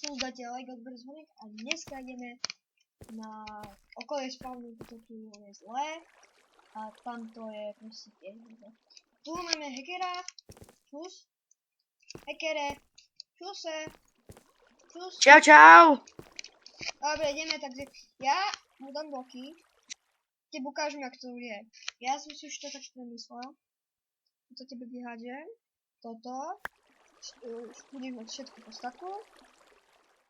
plus dáte like, odber, zvoník a dneska ideme na okolie spawnu, toto tu je zlé a tamto je proste tiež zlé. Tu máme hackera, čus, hackere, čuse, čus. Čau, čau. Dobre, ideme, takže ja mu dám bloky, ti ukážem, jak to je. Ja som si už to tak premyslel, to tebe vyhádžem, toto, budeš mať všetko po staku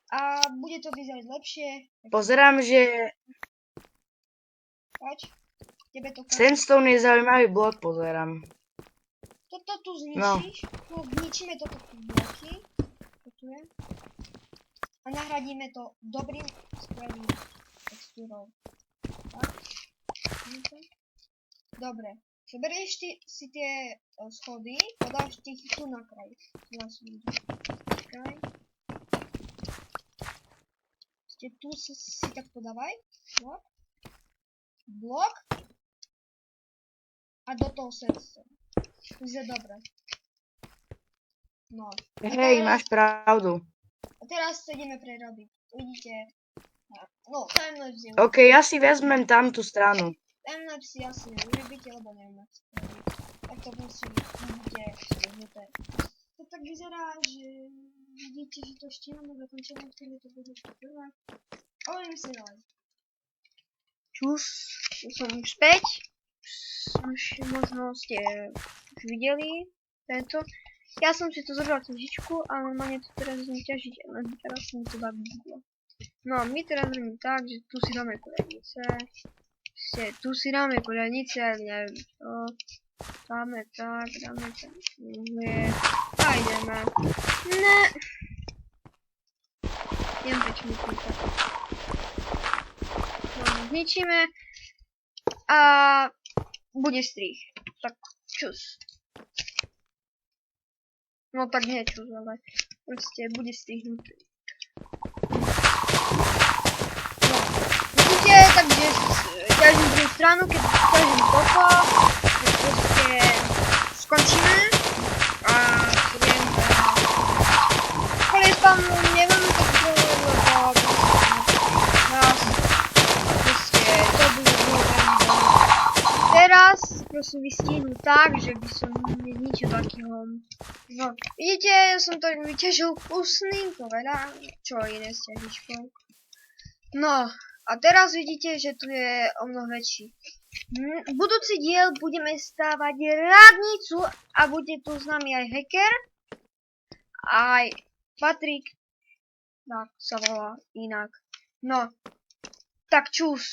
a bude to vyzerať lepšie. Pozerám, že Poď, tebe to Sandstone je zaujímavý blok, pozerám. Toto tu zničíš, no zničíme toto tu bloky, to tu je, a nahradíme to dobrým skvelým textúrou. Tak, dobre, zoberieš si tie schody, podáš ty ich tu na kraj. Tu si tak podávaj, blok, blok a do toho srdce. Je dobre. No. Hej, máš pravdu. A teraz to ideme prerobiť. Uvidíte. No, timelapse je. OK, ja si vezmem tamtú stranu. Timelapse asi neurobíte, lebo neviem, ak to robiť. Tak to musí, vidíte. To tak vyzerá, že vidíte, že to ešte máme dokončené, ktoré to bude trvať. Hovorím si raz. Čus, som už späť. Už možno ste už videli tento. Ja som si to zožral knižičku a normálne to teraz idem ťažiť, len teraz som to dá vidieť. No, my teraz robíme tak, že tu si dáme koľajnice. Tu si dáme koľajnice, neviem čo. Dáme tak, dáme tam. A ideme. Ne. Idem prečo tak. No, zničíme. A bude strih. Tak, čus. No tak nie čus, ale proste bude strihnutý. No, vidíte, takže ťažím druhú stranu, keď ťažím toto, tak proste skončíme. A poviem, kolie spawnu neviem tak dole, lebo nás proste to bude teraz prosím vystihnú tak, že by som nezničil takýho. No, vidíte, ja som to vyťažil kusným, povedám, čo iné s ťažičkou. No, a teraz vidíte, že tu je o mnoho väčší. Budúci diel budeme stávať radnicu a bude tu s nami aj hacker, aj Patrik, tak sa volá inak. No, tak čus.